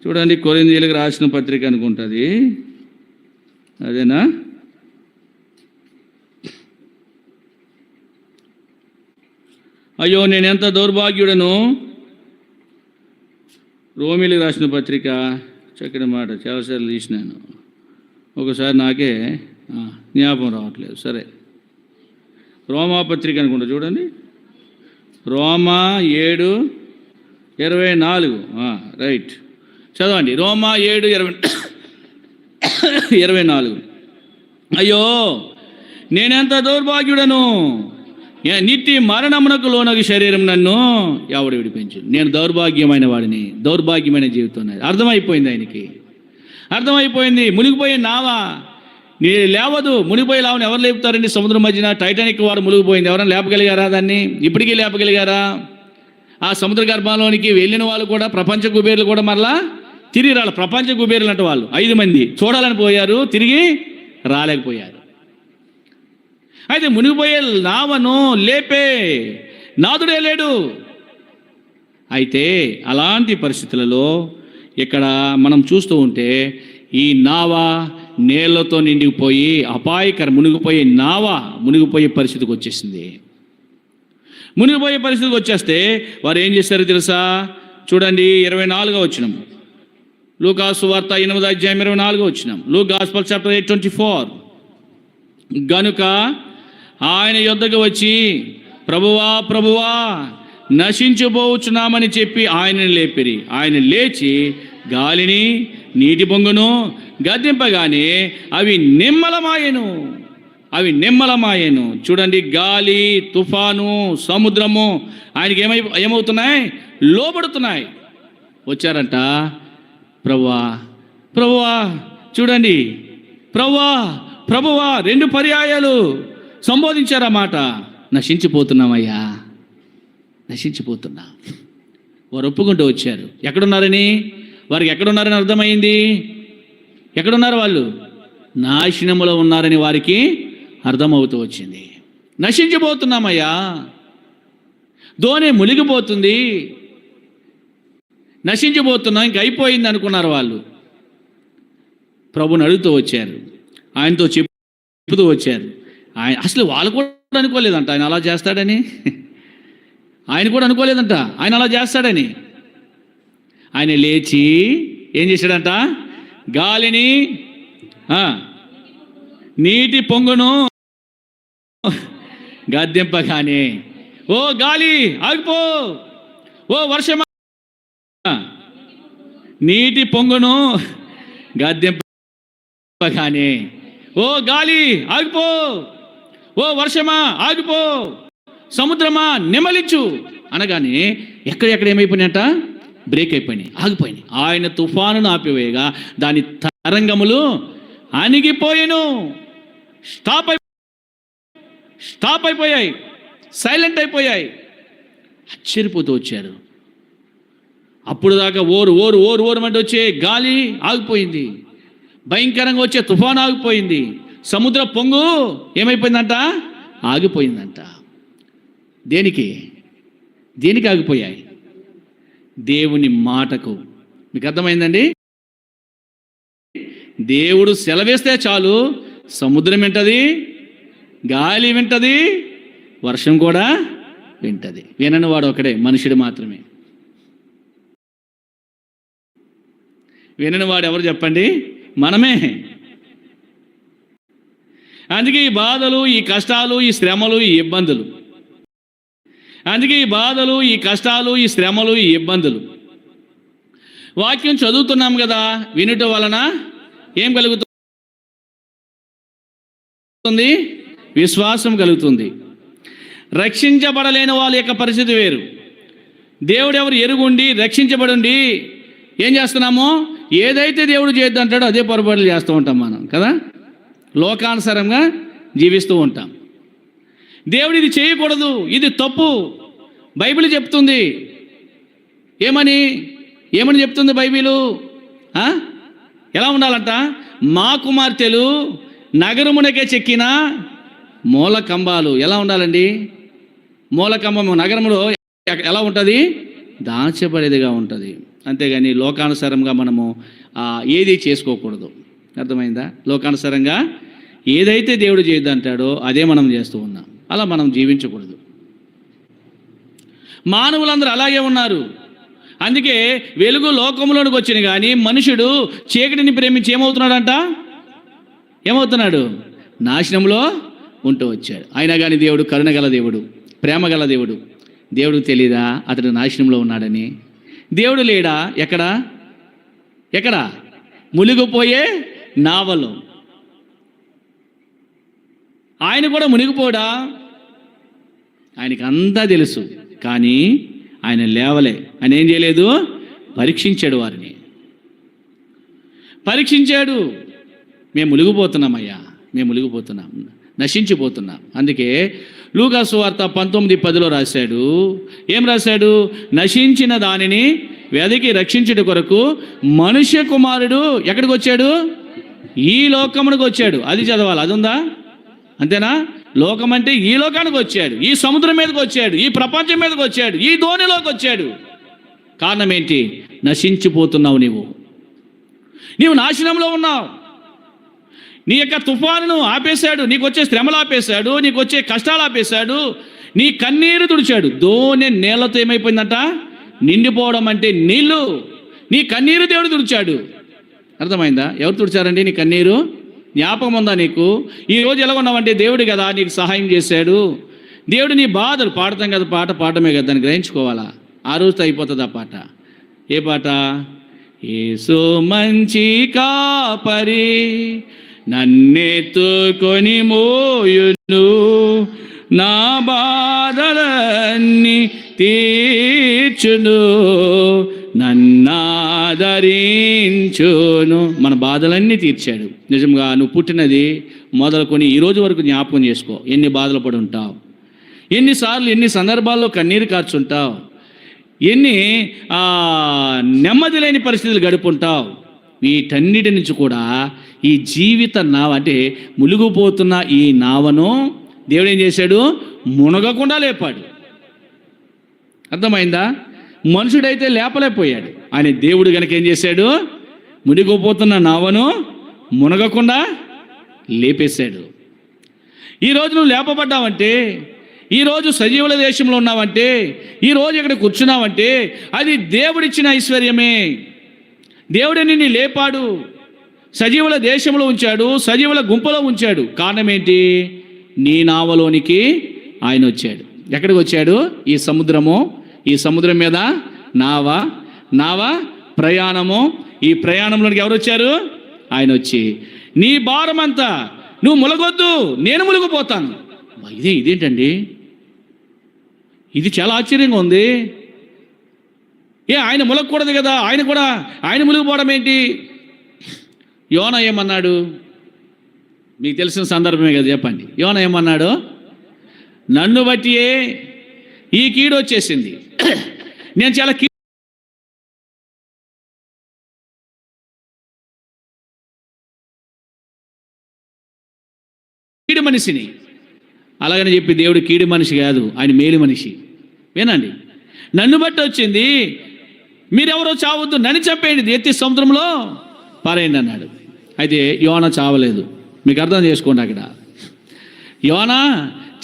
చూడండి, కొరింథీయులకు రాసిన పత్రిక అనుకుంటుంది, అదేనా? అయ్యో నేను ఎంత దౌర్భాగ్యుడను. రోమిలకు రాసిన పత్రిక, చక్కటి మాట, చాలాసార్లు తీసినాను, ఒకసారి నాకే జ్ఞాపకం రావట్లేదు. సరే, రోమా పత్రిక అనుకుంటా, చూడండి, రోమా 7:24, రైట్, చదవండి. రోమా 7:24. అయ్యో నేనెంత దౌర్భాగ్యుడను, నిత్య మరణమునకు లోనగు శరీరం నన్ను ఎవడు విడిపించు. నేను దౌర్భాగ్యమైన వాడిని, దౌర్భాగ్యమైన జీవితం. అర్థమైపోయింది ఆయనకి, అర్థమైపోయింది. మునిగిపోయే నావా నీ లేవదు, మునిగిపోయి లావని ఎవరు లేపుతారండి? సముద్రం మధ్యన టైటానిక్ వారు మునిగిపోయింది, ఎవరైనా లేపగలిగారా దాన్ని? ఇప్పటికీ లేపగలిగారా? ఆ సముద్ర గర్భంలోనికి వెళ్ళిన వాళ్ళు కూడా, ప్రపంచ కుబేర్లు కూడా మరలా తిరిగి రాలి. ప్రపంచ కుబేర్లు అంటే వాళ్ళు 5 మంది చూడాలని పోయారు, తిరిగి రాలేకపోయారు. అయితే మునిగిపోయే నావను లేపే నాదుడే లేడు. అయితే అలాంటి పరిస్థితులలో ఇక్కడ మనం చూస్తూ ఉంటే ఈ నావ నీళ్లతో నిండిపోయి మునిగిపోయే నావ మునిగిపోయే పరిస్థితికి వచ్చేసింది. మునిగిపోయే పరిస్థితికి వచ్చేస్తే వారు ఏం చేశారో తెలుసా? చూడండి, 24వ వచనం, లూకాసు వార్త 8వ అధ్యాయం 24వ వచనం, లూక్ గాస్పెల్ చాప్టర్ 8:24. గనుక ఆయన యొద్దకు వచ్చి, ప్రభువా ప్రభువా నశించిపోవచ్చున్నామని చెప్పి ఆయనని లేపిరి. ఆయన లేచి గాలిని నీటి బొంగును గద్దింపగానే అవి నిమ్మలమాయెను. చూడండి, గాలి, తుఫాను, సముద్రము ఆయనకి ఏమవుతున్నాయి? లోబడుతున్నాయి. వచ్చారంట, ప్రభువా ప్రభువా, చూడండి, ప్రభువా ప్రభువా 2 పర్యాయాలు సంబోధించారన్నమాట. నశించిపోతున్నామయ్యా, నశించిపోతున్నా. వారు ఒప్పుకుంటూ వచ్చారు. ఎక్కడున్నారని, వారికి ఎక్కడున్నారని అర్థమైంది. ఎక్కడున్నారు వాళ్ళు? నాశనములో ఉన్నారని వారికి అర్థమవుతూ వచ్చింది. నశించిపోతున్నామయ్యా, దోణి మునిగిపోతుంది, నశించిపోతున్నాం, ఇంక అయిపోయింది అనుకున్నారు వాళ్ళు. ప్రభుని అడుగుతూ వచ్చారు, ఆయనతో చెప్పుతూ వచ్చారు. ఆయన అసలు వాళ్ళు కూడా అనుకోలేదంట ఆయన అలా చేస్తాడని. ఆయన కూడా అనుకోలేదంట ఆయన అలా చేస్తాడని. ఆయన లేచి ఏం చేశాడంట? గాలిని, నీటి పొంగును గద్దింపగానే, ఓ గాలి ఆగిపో, ఓ వర్షమా నీటి పొంగును గద్దింపగానే, ఓ గాలి ఆగిపో, ఓ వర్షమా ఆగిపో, సముద్రమా నెమలించు అనగానే ఎక్కడెక్కడ ఏమైపోయినాయట? బ్రేక్ అయిపోయినాయి, ఆగిపోయినాయి. ఆయన తుఫానును ఆపివేయగా దాని తరంగములు అణిగిపోయాను, స్టాప్ అయిపోయాయి, సైలెంట్ అయిపోయాయి. ఆశ్చర్యపోతూ వచ్చారు. అప్పుడు దాకా ఓరు అంటే వచ్చే గాలి ఆగిపోయింది, భయంకరంగా వచ్చే తుఫాను ఆగిపోయింది, సముద్ర పొంగు ఏమైపోయిందంట? ఆగిపోయిందంట. దేనికి ఆగిపోయాయి? దేవుని మాటకు. మీకు అర్థమైందండి? దేవుడు సెలవేస్తే చాలు, సముద్రం వింటది, గాలి వింటది, వర్షం కూడా వింటది. వినని వాడు ఒకడే, మనుషుడు మాత్రమే. వినని వాడు ఎవరు చెప్పండి? మనమే. అందుకే ఈ బాధలు, ఈ కష్టాలు, ఈ శ్రమలు, ఈ ఇబ్బందులు. అందుకే ఈ బాధలు, ఈ కష్టాలు, ఈ శ్రమలు, ఈ ఇబ్బందులు. వాక్యం చదువుతున్నాం కదా, వినుట వలన ఏం కలుగుతుంది? విశ్వాసం కలుగుతుంది. రక్షించబడలేని వాళ్ళ యొక్క పరిస్థితి వేరు. దేవుడు ఎవరు ఎరుగుండి రక్షించబడండి ఏం చేస్తున్నామో, ఏదైతే దేవుడు చేద్దంటాడో అదే పొరపాట్లు చేస్తూ ఉంటాం మనం కదా. లోకానుసారంగా జీవిస్తూ ఉంటాం. దేవుడు ఇది చేయకూడదు, ఇది తప్పు, బైబిల్ చెప్తుంది. ఏమని చెప్తుంది బైబిలు? ఎలా ఉండాలంట? మా కుమార్తెలు నగరమునకే చెక్కిన మూల కంబాలు. ఎలా ఉండాలండి? మూల కంబం నగరంలో ఎలా ఉంటుంది? దాచబడేదిగా ఉంటుంది. అంతేగాని లోకానుసారంగా మనము ఏది చేసుకోకూడదు. అర్థమైందా? లోకానుసారంగా ఏదైతే దేవుడు చేయొద్దంటాడో అదే మనం చేస్తూ ఉన్నాం. అలా మనం జీవించకూడదు. మానవులందరూ అలాగే ఉన్నారు. అందుకే వెలుగు లోకంలోనికి వచ్చింది, కానీ మనుషుడు చీకటిని ప్రేమించి ఏమవుతున్నాడు? నాశనంలో ఉంటూ వచ్చాడు. అయినా కానీ దేవుడు కరుణగల దేవుడు, ప్రేమగల దేవుడు. దేవుడికి తెలీదా అతడు నాశనంలో ఉన్నాడని? దేవుడు లేడా? ఎక్కడ మునిగిపోయే నావలో. ఆయన కూడా మునిగిపోడా? ఆయనకి అంతా తెలుసు, కానీ ఆయన లేవలే. ఆయన ఏం చేయలేదు? పరీక్షించాడు వారిని, పరీక్షించాడు. మేము మునిగిపోతున్నామయ్యా, మేము మునిగిపోతున్నాం, నశించిపోతున్నాం. అందుకే లూకా సువార్త 19:10 రాశాడు. ఏం రాశాడు? నశించిన దానిని వెదకి రక్షించుట కొరకు మనుష్య కుమారుడు ఎక్కడికి వచ్చాడు? ఈ లోకమునికి వచ్చాడు. అది చదవాలి, అది ఉందా? అంతేనా? లోకం అంటే ఈ లోకానికి వచ్చాడు, ఈ సముద్రం మీదకి వచ్చాడు, ఈ ప్రపంచం మీదకి వచ్చాడు, ఈ ధోనిలోకి వచ్చాడు. కారణం ఏంటి? నశించిపోతున్నావు. నీవు నాశనంలో ఉన్నావు. నీ యొక్క తుఫానును ఆపేశాడు, నీకు వచ్చే శ్రమలు ఆపేశాడు, నీకు వచ్చే కష్టాలు ఆపేశాడు, నీ కన్నీరు తుడిచాడు. ధోని నీళ్లతో ఏమైపోయిందంట? నిండిపోవడం అంటే నీళ్ళు. నీ కన్నీరు దేవుడు తుడిచాడు. అర్థమైందా? ఎవరు తుడిచారండి నీ కన్నీరు? జ్ఞాపకం ఉందా నీకు? ఈరోజు ఎలా ఉన్నావంటే దేవుడు కదా నీకు సహాయం చేశాడు. దేవుడు నీ బాధలు పాడతాం కదా, పాట పాడమే కదా, దాన్ని గ్రహించుకోవాలా. ఆ రోజుతో అయిపోతుంది ఆ పాట. ఏ పాట? యేసు మంచి కాపరి నన్నెత్తుకొని మోయును, నా బాధలన్నీ తీర్చును, నన్నాదరించును. మన బాధలన్నీ తీర్చాడు. నిజంగా నువ్వు పుట్టినది మొదలుకొని ఈ రోజు వరకు జ్ఞాపకం చేసుకో. ఎన్ని బాధలు పడి ఉంటావు, ఎన్నిసార్లు ఎన్ని సందర్భాల్లో కన్నీరు కార్చుంటావు, ఎన్ని నెమ్మది లేని పరిస్థితులు గడుపుంటావు. వీటన్నిటి నుంచి కూడా ఈ జీవిత నావ అంటే మునిగిపోతున్న ఈ నావను దేవుడు ఏం చేశాడు? మునగకుండా లేపాడు. అర్థమైందా? మనుషుడైతే లేపలేకపోయాడు. ఆయన దేవుడు కనుక ఏం చేశాడు? మునిగిపోతున్న నావను మునగకుండా లేపేశాడు. ఈరోజు నువ్వు లేపబడ్డావంటే, ఈరోజు సజీవుల దేశంలో ఉన్నావంటే, ఈరోజు ఇక్కడ కూర్చున్నావంటే అది దేవుడిచ్చిన ఐశ్వర్యమే. దేవుడు నిన్ను లేపాడు, సజీవుల దేశంలో ఉంచాడు, సజీవుల గుంపులో ఉంచాడు. కారణం ఏంటి? నీ నావలోనికి ఆయన వచ్చాడు. ఎక్కడికి వచ్చాడు? ఈ సముద్రము, ఈ సముద్రం మీద నావ ప్రయాణము. ఈ ప్రయాణంలోనికి ఎవరు వచ్చారు? ఆయన వచ్చి నీ భారమంతా నువ్వు ములగొద్దు, నేను మునిగిపోతాను. ఇదేంటండి? ఇది చాలా ఆశ్చర్యంగా ఉంది. ఆయన ములగకూడదు కదా, ఆయన మునిగిపోవడం ఏంటి? యోనా ఏమన్నాడు? మీకు తెలిసిన సందర్భమే కదా, చెప్పండి. యోనా ఏమన్నాడు? నన్ను బట్టియే ఈ కీడు వచ్చేసింది, నేను చాలా కీడు మనిషిని. అలాగని చెప్పి దేవుడు కీడు మనిషి కాదు, ఆయన మేలు మనిషి. వినండి, నన్ను బట్టి వచ్చింది, మీరెవరో చావద్దు, నన్ను చంపేయండి, ఎత్తి సముద్రంలో పారేయండి అన్నాడు. అయితే యోనా చావలేదు. మీకు అర్థం చేసుకోండి. అక్కడ యోనా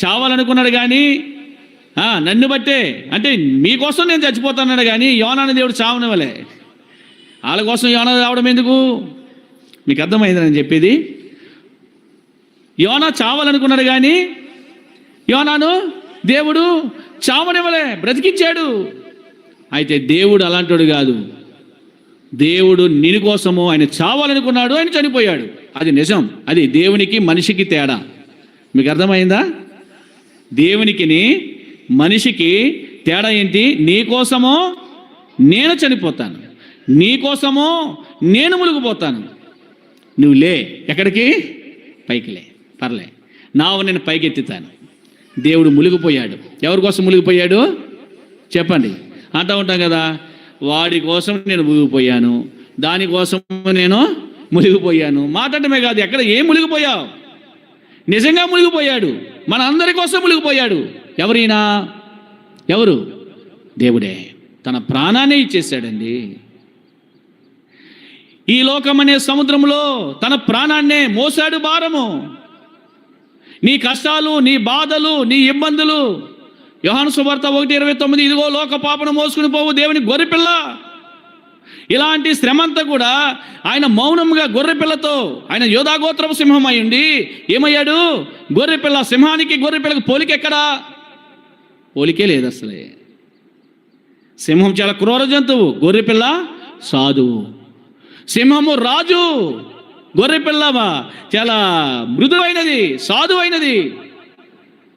చావాలనుకున్నాడు, కానీ నన్ను బట్టే అంటే మీకోసం నేను చచ్చిపోతాన్నాడు, కానీ యోనాని దేవుడు చావనివ్వలే. వాళ్ళ కోసం యోనా చావడం ఎందుకు? మీకు అర్థమైంది నేను చెప్పేది. యోనా చావాలనుకున్నాడు, కానీ యోనాను దేవుడు చావనివ్వలే, బ్రతికించాడు. అయితే దేవుడు అలాంటివాడు కాదు. దేవుడు నిన్ను కోసము ఆయన చావాలనుకున్నాడు, ఆయన చనిపోయాడు. అది నిజం. అది దేవునికి మనిషికి తేడా. మీకు అర్థమైందా? దేవునికి మనిషికి తేడా ఏంటి? నీ కోసమో నేను చనిపోతాను, నీ కోసమో నేను మునిగిపోతాను. నువ్వు లే, ఎక్కడికి? పైకి లే, పర్లే, నావు నేను పైకెత్తుతాను. దేవుడు మునిగిపోయాడు. ఎవరి కోసం మునిగిపోయాడు చెప్పండి? అంటూ ఉంటాం కదా, వాడి కోసం నేను మునిగిపోయాను, దానికోసం నేను మునిగిపోయాను. మాట్లాడటమే కాదు, ఎక్కడ ఏం మునిగిపోయావు? నిజంగా మునిగిపోయాడు. మన అందరి కోసం మునిగిపోయాడు. ఎవరైనా? ఎవరు? దేవుడే. తన ప్రాణాన్ని ఇచ్చేసాడండి. ఈ లోకమనే సముద్రంలో తన ప్రాణాన్నే మోసాడు భారము. నీ కష్టాలు, నీ బాధలు, నీ ఇబ్బందులు. యోహాను సువార్త 1:29, ఇదిగో లోక పాపను మోసుకుని పోవు దేవుని గొర్రెపిల్ల. ఇలాంటి శ్రమంతా కూడా ఆయన మౌనంగా గొర్రెపిల్లతో, ఆయన యోధాగోత్రపు సింహం అయ్యుండి ఏమయ్యాడు? గొర్రెపిల్ల. సింహానికి గొర్రెపిల్లకి పోలిక ఎక్కడా? పోలికే లేదు అసలే. సింహం చాలా క్రూర జంతువు, గొర్రెపిల్ల సాధువు. సింహము రాజు, గొర్రెపిల్ల చాలా మృదువైనది, సాధువైనది.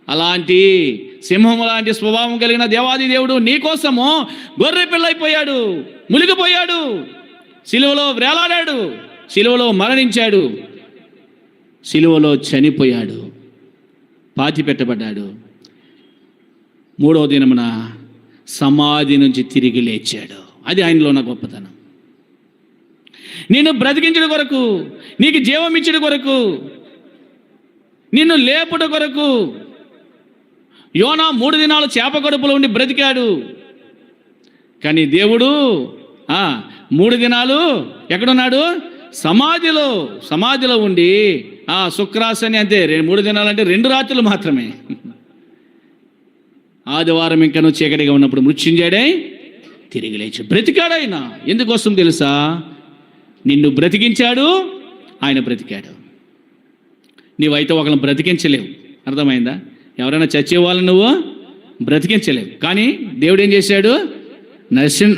అలాంటి సింహం లాంటి స్వభావం కలిగిన దేవాది దేవుడు నీకోసము గొర్రెపిల్ల అయిపోయాడు, మునిగిపోయాడు, సిలువలో వేలాడాడు, సిలువలో మరణించాడు, సిలువలో చనిపోయాడు, పాతి పెట్టబడ్డాడు. 3వ దినమున సమాధి నుంచి తిరిగి లేచాడు. అది ఆయనలో ఉన్న గొప్పతనం. నిన్ను బ్రతికించడం కొరకు, నీకు జీవం ఇచ్చడం కొరకు, నిన్ను లేపుట కొరకు. యోనా 3 దినాలు చేప కడుపులో ఉండి బ్రతికాడు. కానీ దేవుడు 3 దినాలు ఎక్కడున్నాడు? సమాధిలో ఉండి శుక్రాసని అంతే. 3 దినాలు అంటే 2 రాత్రులు మాత్రమే. ఆదివారం ఇంకా నువ్వు చీకటిగా ఉన్నప్పుడు మృత్యుంజాడై తిరిగి లేచి బ్రతికాడు. ఎందుకోసం తెలుసా? నిన్ను బ్రతికించాడు, ఆయన బ్రతికాడు. నీవైతే ఒకరిని బ్రతికించలేవు, అర్థమైందా? ఎవరైనా చచ్చే వాళ్ళని నువ్వు బ్రతికించలేవు. కానీ దేవుడు ఏం చేశాడు?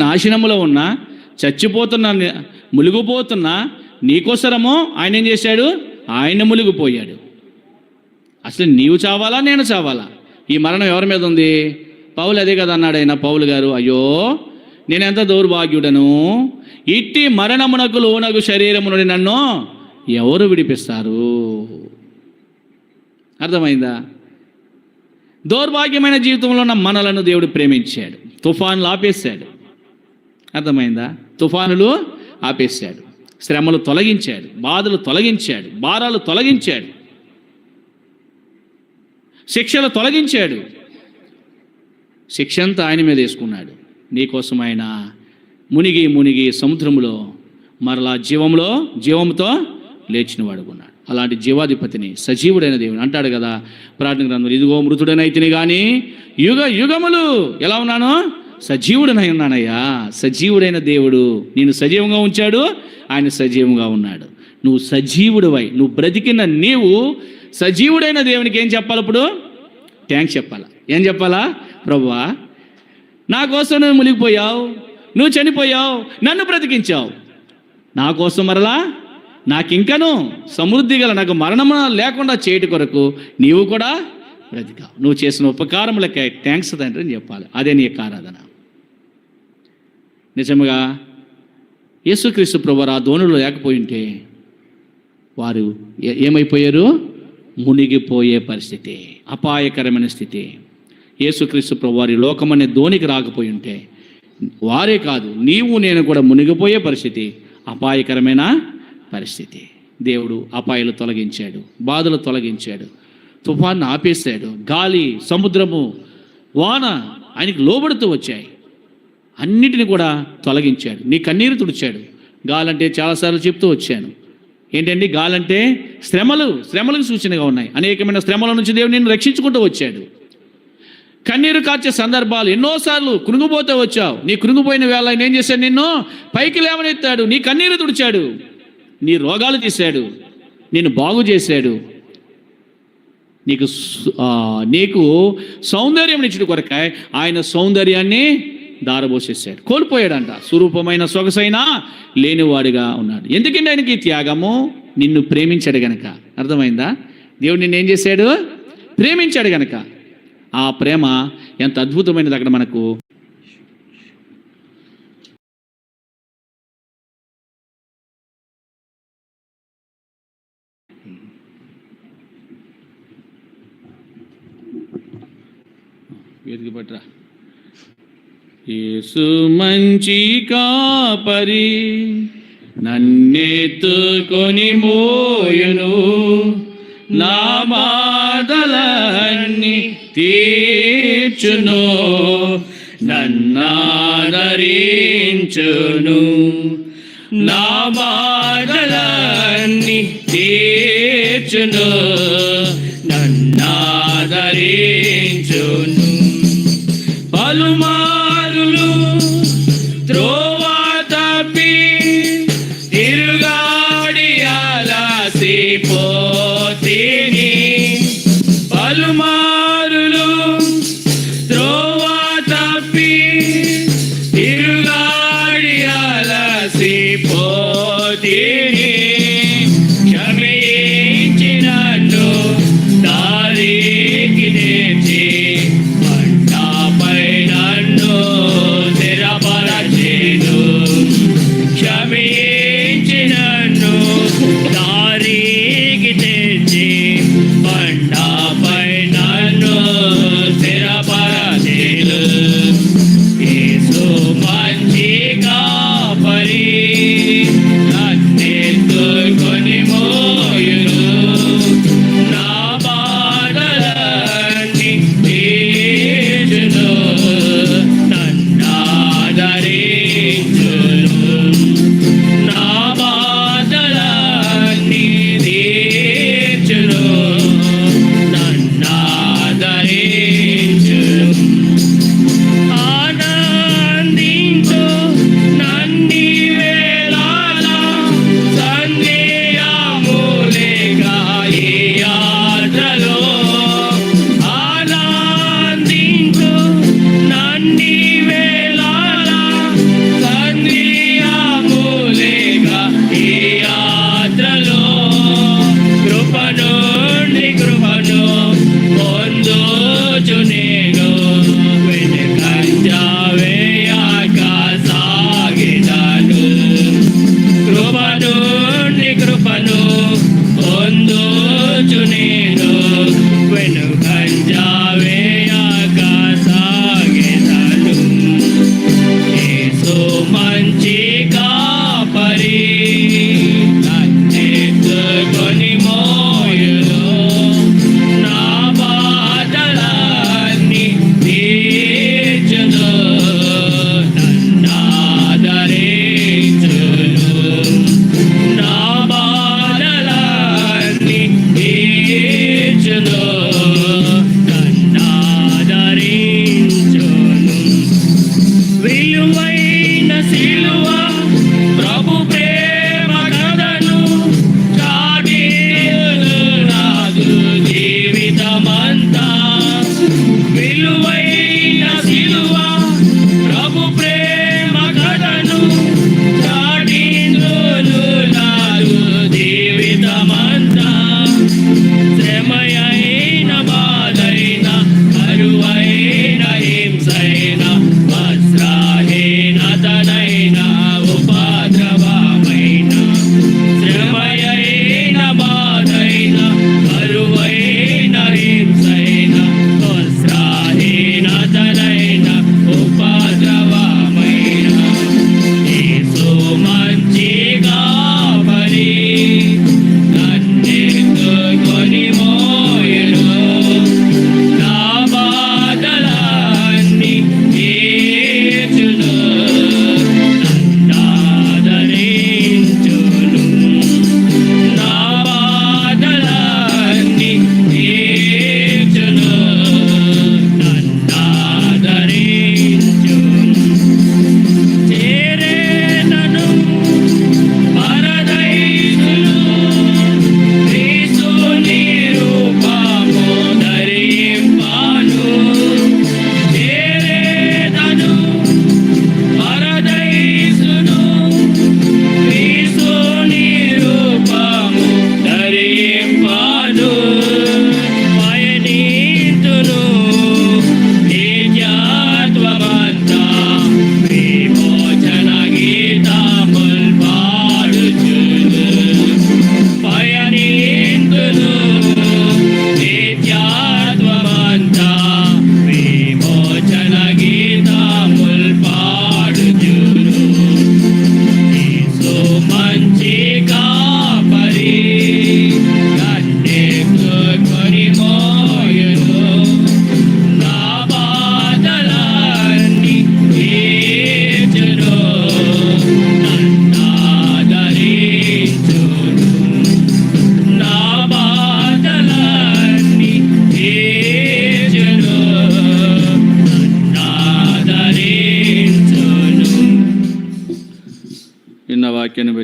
నాశనములో ఉన్న, చచ్చిపోతున్నా, మునిగిపోతున్నా నీకోసరము ఆయన ఏం చేశాడు? ఆయన మునిగిపోయాడు. అసలు నీవు చావాలా, నేను చావాలా? ఈ మరణం ఎవరి మీద ఉంది? పౌలు అదే కదా అన్నాడు. ఆయన పౌలు గారు, అయ్యో నేనెంత దౌర్భాగ్యుడను, ఇట్టి మరణమునకు లోనగు శరీరము నుండి నన్ను ఎవరు విడిపిస్తారు? అర్థమైందా? దౌర్భాగ్యమైన జీవితంలో ఉన్న మనలను దేవుడు ప్రేమించాడు, తుఫానులు ఆపేశాడు. అర్థమైందా? తుఫానులు ఆపేశాడు, శ్రమలు తొలగించాడు, బాధలు తొలగించాడు, భారాలు తొలగించాడు, శిక్షలు తొలగించాడు. శిక్ష అంతా ఆయన మీద వేసుకున్నాడు. నీకోసం ఆయన మునిగి సముద్రంలో మరలా జీవంతో లేచిన వాడుకున్నాడు. అలాంటి జీవాధిపతిని, సజీవుడైన దేవుడు అంటాడు కదా ప్రార్థన గ్రంథంలో, ఇదిగో మృతుడనైతిని కానీ యుగములు ఎలా ఉన్నాను? సజీవుడనై ఉన్నానయ్యా. సజీవుడైన దేవుడు నేను సజీవంగా ఉంచాడు, ఆయన సజీవంగా ఉన్నాడు. నువ్వు సజీవుడివై, నువ్వు బ్రతికిన నీవు సజీవుడైన దేవునికి ఏం చెప్పాలి? ఇప్పుడు థ్యాంక్స్ చెప్పాలా? ఏం చెప్పాలా? ప్రభువా, నా కోసం నువ్వు మునిగిపోయావు, నువ్వు చనిపోయావు, నన్ను బ్రతికించావు. నా కోసం మరలా నాకింకను సమృద్ధి గల, నాకు మరణం లేకుండా చేయటి కొరకు నీవు కూడా బ్రతికావు. నువ్వు చేసిన ఉపకారములకే థ్యాంక్స్ తండ్రి అని చెప్పాలి. అదే నీ యొక్క ఆరాధన. నిజంగా యేసుక్రీస్తు ప్రభువారు ఆ దోణిలో లేకపోయి ఉంటే వారు ఏమైపోయారు? మునిగిపోయే పరిస్థితి, అపాయకరమైన స్థితి. యేసుక్రీస్తు ప్రభువారి లోకమనే దోనికి రాకపోయి ఉంటే వారే కాదు, నీవు నేను కూడా మునిగిపోయే పరిస్థితి, అపాయకరమైన పరిస్థితి. దేవుడు అపాయాలు తొలగించాడు, బాధలు తొలగించాడు, తుఫాన్ని ఆపేశాడు. గాలి, సముద్రము, వాన ఆయనకి లోబడుతూ వచ్చాయి. అన్నిటిని కూడా తొలగించాడు. నీ కన్నీరు తుడిచాడు. గాలంటే చాలాసార్లు చెప్తూ వచ్చాను. ఏంటండి గాలంటే? శ్రమలకు సూచనగా ఉన్నాయి. అనేకమైన శ్రమల నుంచి దేవుడు నిన్ను రక్షించుకుంటూ వచ్చాడు. కన్నీరు కార్చే సందర్భాలు ఎన్నోసార్లు కృంగిపోతూ వచ్చావు. నీ కృంగిపోయిన వేళ ఆయన ఏం చేశాడు? నిన్ను పైకి లేవనెత్తాడు, నీ కన్నీరు తుడిచాడు, నీ రోగాలు తీశాడు, నిన్ను బాగు చేశాడు. నీకు సౌందర్యం ఇచ్చిన కొరకాయ ఆయన సౌందర్యాన్ని దారబోసేసాడు. కోల్పోయాడంట. స్వరూపమైన సొగసైనా లేనివాడిగా ఉన్నాడు. ఎందుకంటే ఆయనకి త్యాగము? నిన్ను ప్రేమించాడు గనక. అర్థమైందా? దేవుడు నిన్ను ఏం చేశాడు? ప్రేమించాడు గనక. ఆ ప్రేమ ఎంత అద్భుతమైనది అక్కడ మనకు వేదిక పట్రా. యేసు మంచి కాపరి నన్నెత్తుకొని మోయును, నా బాధలన్నీ తీర్చును, నన్నాదరించును. నా బాధలన్నీ తీర్చును, నన్నాదరించును. పలుమారులు త్రోవ తప్పి తిరుగాడి అలసిపోతిని, పలుమారులు త్రోవ తప్పి తిరుగాడి అలసిపోతిని. క్షమించి నన్ను దారికి తెచ్చి బండపై నన్ను స్థిరపరచెను. క్షమించి నన్ను దారికి తెచ్చి బండపై నన్ను స్థిరపరచెను. యేసు మంచి కాపరి, నన్నెత్తుకొని మోయును, నా బాధలన్నీ తీర్చును, నన్నాదరించును. నా బాధలన్నీ తీర్చును,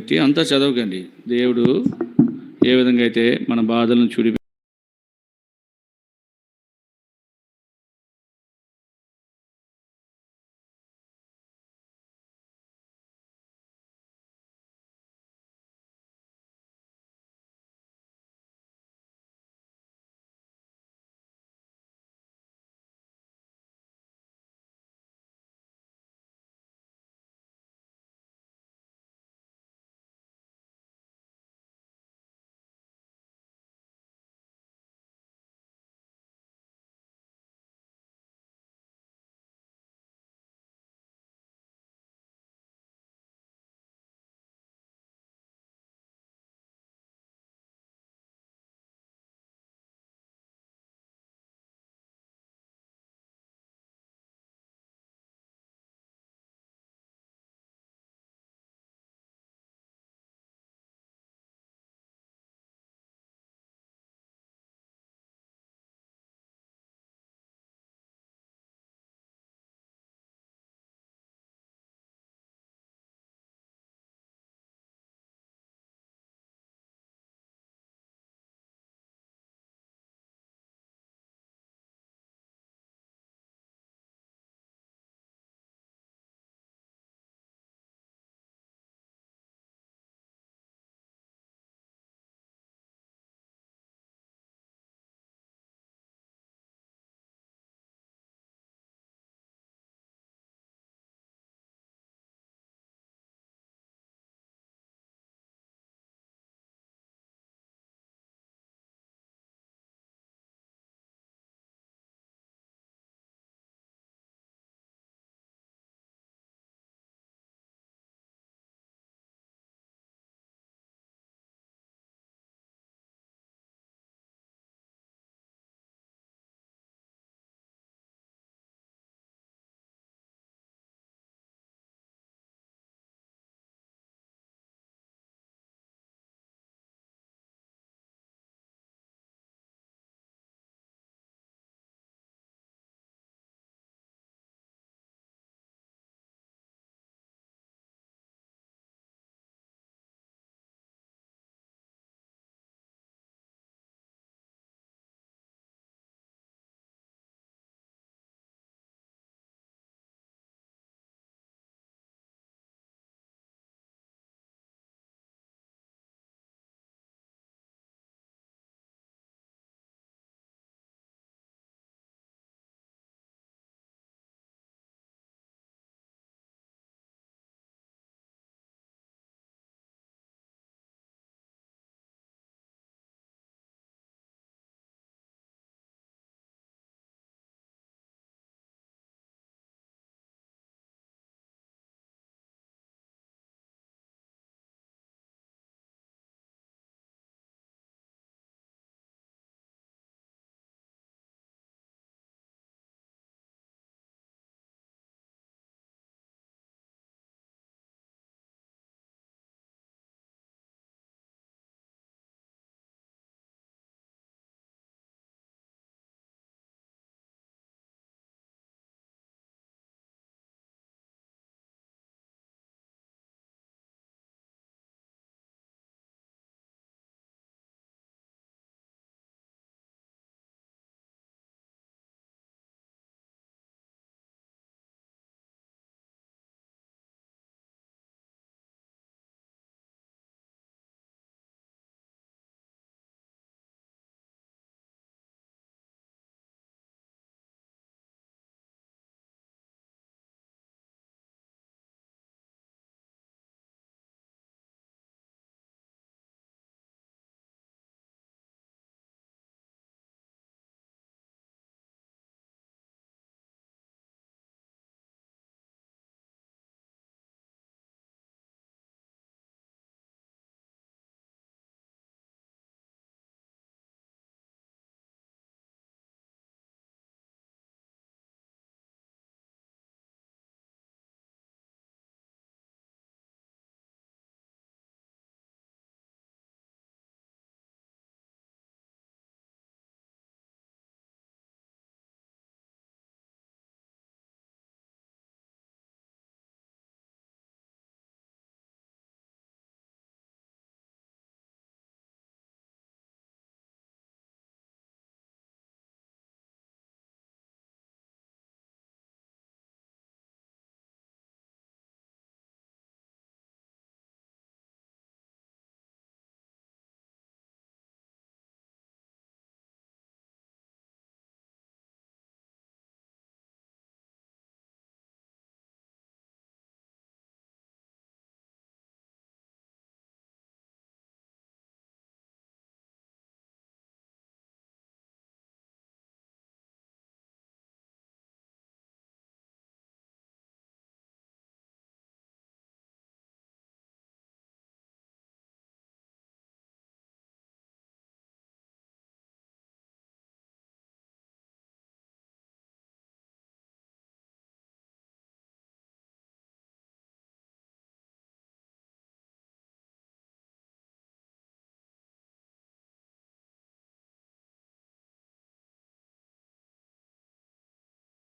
వ్యక్తి అంతా చదవకండి. దేవుడు ఏ విధంగా అయితే మన బాధలను